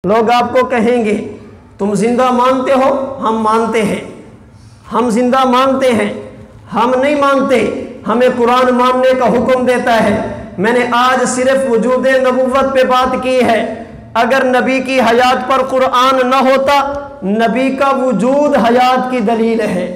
लोग आपको कहेंगे तुम जिंदा मानते हो, हम मानते हैं, हम जिंदा मानते हैं, हम नहीं मानते, हमें कुरान मानने का हुक्म देता है। मैंने आज सिर्फ वजूद नबुव्वत पे बात की है। अगर नबी की हयात पर कुरान न होता, नबी का वजूद हयात की दलील है,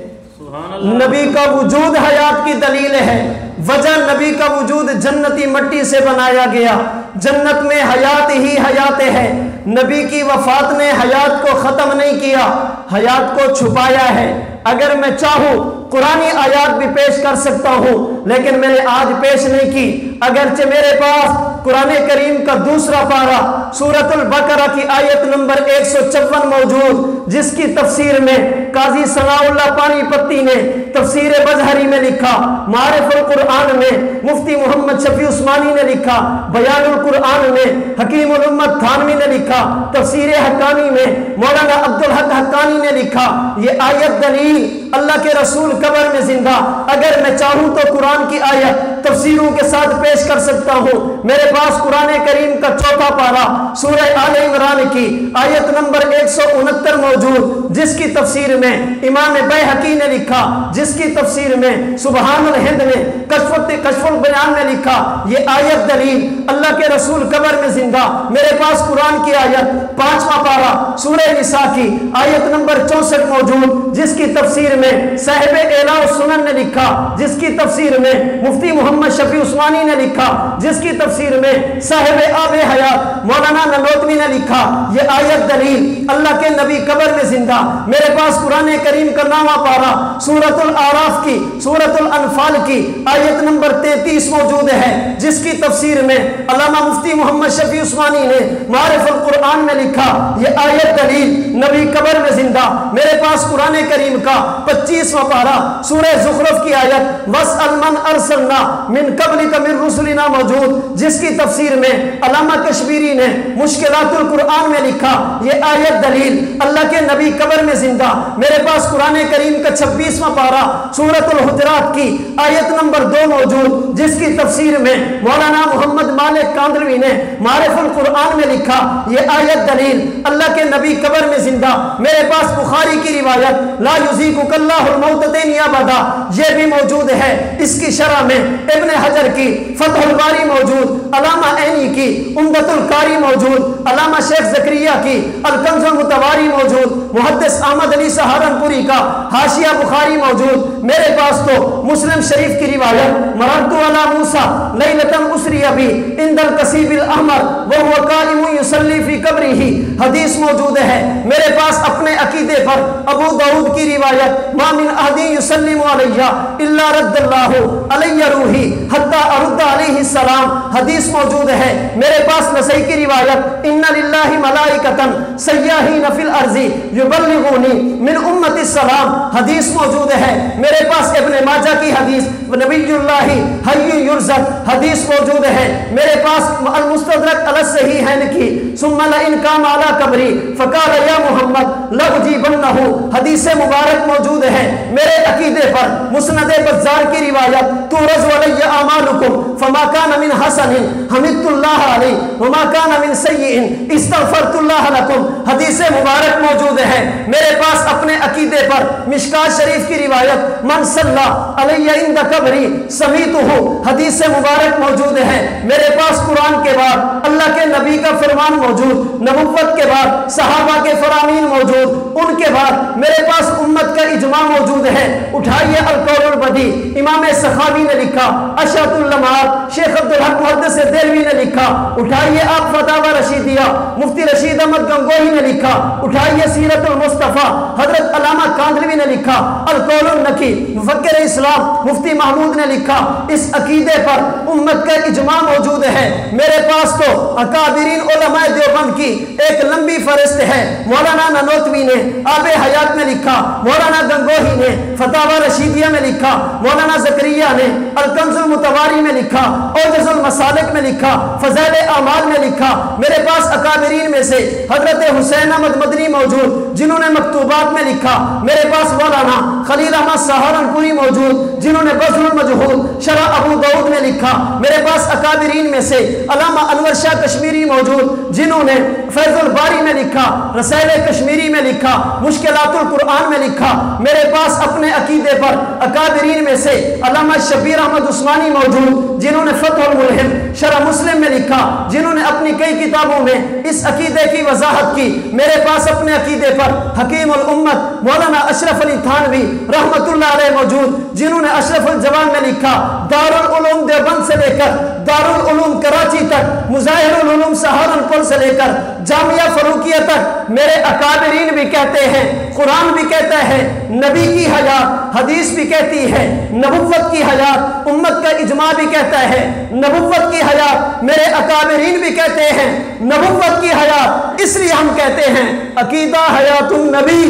नबी का वजूद हयात की दलील है। वजह नबी का वजूद जन्नती मिट्टी से बनाया गया, जन्नत में हयात ही हयात है। नबी की वफात ने हयात को ख़त्म नहीं किया, हयात को छुपाया है। अगर मैं चाहूँ कुरानी आयात भी पेश कर सकता हूँ, लेकिन मैंने आज पेश नहीं की। अगरचे मेरे पास कुरान करीम का दूसरा पारा सूरतुल बकरा की आयत नंबर 154 मौजूद, जिसकी तफसीर में काजी सनाउल्लाह पानीपत्ती ने तफसीर बजहरी में लिखा, मारिफुल कुरान में मुफ्ती मोहम्मद शफी उस्मानी ने लिखा, बयानुल कुरान में हकीमुल उम्मत थानवी ने लिखा, तफसीर हक्कानी में मौलाना अब्दुल हक हक्कानी ने लिखा। ये आयत दलील अल्लाह के रसूल कब्र में जिंदा। अगर मैं चाहूँ तो कुरान की आयत तफसीरों के साथ पेश कर सकता हूँ। मेरे पास कुरान करीम का चौथा पारा सूरह आले इमरान की आयत नंबर 169 मौजूद, जिसकी तफसीर में इमाम बैहकी ने लिखा, जिसकी तफसीर में सुबहानुल हिंद ने कशफुल बयान ने लिखा। ये आयत दलील अल्लाह के रसूल कब्र में जिंदा। मेरे पास कुरान की आयत पांचवा पारा सूरह निसा की आयत नंबर 64 मौजूद, जिसकी तफसीर में साहिब एला सुनन ने लिखा, जिसकी तफसीर में मुफ्ती मोहम्मद शफी उस्मानी ने लिखा, जिसकी तफसीर में साहिब आबे हयात मौलाना नलोतवी ने लिखा। ये आयत दलील अल्लाह के नबी कब्र में जिंदा। मेरे पास कुरान करीम का नामा पारा सूरतुल आराफ की सूरतुल अनफाल की आयत नंबर 33 मौजूद है, जिसकी तफसीर में अल्लामा मुफ्ती मोहम्मद शफी उस्मानी ने मारिफुल कुरान में लिखा। ये आयत दलील नबी कब्र में जिंदा। मेरे पास कुरान करीम का 25वां पारा सूरह ज़ुखरुफ की आयत वस्अल मन अरसलना मिन क़ब्लिका मिन रुसुलिना मौजूद, जिसकी तफसीर में अल्लामा कश्मीरी ने मुश्किलातुल कुरान में लिखा। ये आयत दलील अल्लाह के नबी कब्र में जिंदा। मेरे पास कुरान करीम का 26वां पारा सूरतुल हुजरात की आयत नंबर 2 मौजूद, जिसकी तफसीर में मौलाना मोहम्मद मालिक कांदलवी ने मारिफुल कुरान में लिखा। ये आयत दलील अल्लाह के नबी कब्र में जिंदा। मेरे पास बुखारी की रिवायत ला युज़ीकुकल्लाहुल मौततैन अबदा, ये भी मौजूद है। इसकी शरह में इब्ने हजर की फतहुल बारी मौजूद, अल्लामा ऐनी की उम्दतुल कारी मौजूद, अल्लामा शेख ज़करिया की अल कंज़ुल मुतवारी मौजूद, मुहद्दिस अहमद अली सहारनपुरी का हाशिया बुखारी मौजूद। मेरे पास तो मुस्लिम शरीफ की रिवायत मरदु अला मूसा लैलतन उसरिया बी इंदल कसीबिल अहमर व हुवा काइमुन युसल्ली फी कब्रिही हदीस मौजूद है। मेरे पास अपने अकीदे पर अबू दाऊद की रिवायत मा मिन अहदी युसल्लिमु अलैया इल्ला रद्दल्लाहु अलैया रूही हत्ता अरुद्दा अलैहि सलाम हदीस मौजूद है। मेरे पास नसई की रिवायत इन्ना लिल्लाहि मलाइकतन सय्याहीन फिल अर्ज़ि युबल्लिगूनी मिन उम्मति सलाम हदीस मौजूद है। मेरे पास इब्ने माजा की हदीस नबियुल्लाहि हय्यु युरज़क़ हदीस मौजूद है। मेरे पास अल मुस्तदरक अल सहीहैन की सुम्मा इन काम अला कब्री फ़क़ाल या मोहम्मद लउजीबन्नहु हदीस मुबारक मौजूद है। मेरे अकीदे पर मुस्नद बज़्ज़ार की रिवायत तुरज़ अलैया अमालुकुम फमा कान मिन हसनिन हमिदुल्लाह अलैहि व मा कान मिन सय्यिइन इस्तग़फ़रतुल्लाह लकुम हदीस मुबारक मौजूद है। मेरे पास अपने अकीदे पर मिशकात शरीफ की रिवायत मन सल्ला अलैया इंद कब्री समीतुहु हदीस मुबारक मौजूद है। मेरे पास कुरान के बाद अल्लाह के नबी का फरमान मौजूद, नबुव्वत के बाद सहाबा के फरामीन मौजूद, उनके बाद मेरे पास उम्मत का इजमा मौजूद है। उठाइए अल कौलुल बदी इमाम सखावी ने लिखा, अशअतुल लमात शेख अब्दुल हक मुहद्दिस देलवी ने लिखा। उठाइए आप फतावा रशीदिया मुफ्ती रशीद अहमद गंगोही ने लिखा। उठाइए सीरतुल मुस्तफा हजरत अल्लामा कांदलवी ने लिखा। अल कौलुन नकी मुफक्किर इस्लाम मुफ्ती महमूद ने लिखा। इस अकीदे पर उम्मत का इजमा मौजूद है। मेरे पास तो अकाबिरीन उलमाए देवबंद की एक लंबी फहरिस्त है। मौलाना ननोतवी ने आबे हयात में लिखा, मौलाना गंगोही ने फतावा रशीदिया में लिखा, मौलाना ज़करिया ने अल कंज़ुल मुतवारी में लिखा, औजज़ुल मसालिक में लिखा, फ़ज़ाइल आमाल में लिखा। मेरे पास अकाबिरीन में से हजरत हुसैन अहमद मदनी मौजूद जिन्होंने मकतूबात में लिखा। मेरे पास मौलाना खलील अहमद सहारनपुरी मौजूद जिन्होंने बज़्लुल मजहूल शरह अबू दाऊद में लिखा। मेरे पास अकाबिरीन में से अल्लामा अनवर शाह कश्मीरी मौजूद जिन्होंने फैजुल बारी में लिखा, रसाइल कश्मीरी में लिखा, मुश्किलातुल कुरान में लिखा। मेरे पास अपने अकीदे पर अकाबिरीन में से अल्लामा शबीर अहमद उस्मानी मौजूद जिन्होंने फतहुल मुल्हिम शरह मुस्लिम में लिखा, जिन्होंने अपनी कई किताबों में इस अकीदे की वजाहत की। मेरे पास अपने अकीदे पर हकीमुल उम्मत मौलाना अशरफ अली थानवी रहमतुल्लाह अलैह मौजूद जिन्होंने अशरफुल जवान में लिखा। दारुल उलूम देवबंद से लेकर दारुल उलूम कराची तक, मुजाहिरुल उलूम सहारनपुर से लेकर जामिया फरूकिया तक मेरे अकाबिरीन भी कहते हैं, कुरान भी कहता है, नबी की हयात हदीस भी कहती है, नबुव्वत की हयात उम्मत का इजमा भी कहता है, नबुव्वत की हयात मेरे अकाबिरीन भी कहते हैं, नबुव्वत की हयात। इसलिए हम कहते हैं अकीदा हयातुन नबी,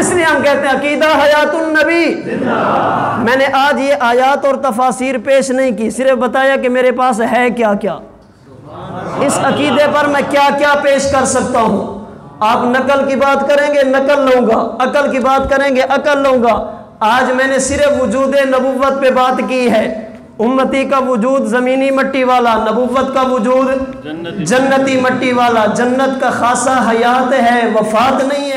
इसलिए हम कहते हैं अकीदा हयातुन नबी। मैंने आज ये आयात और तफासिर पेश नहीं की, सिर्फ बताया कि मेरे पास है क्या क्या, इस अकीदे पर मैं क्या क्या पेश कर सकता हूँ। आप नकल की बात करेंगे नकल लूँगा, अकल की बात करेंगे अकल लूँगा। आज मैंने सिर्फ वजूद नबुव्वत पे बात की है। उम्मती का वजूद ज़मीनी मट्टी वाला, नबुव्वत का वजूद जन्नती मट्टी वाला। जन्नत का खासा हयात है, वफात नहीं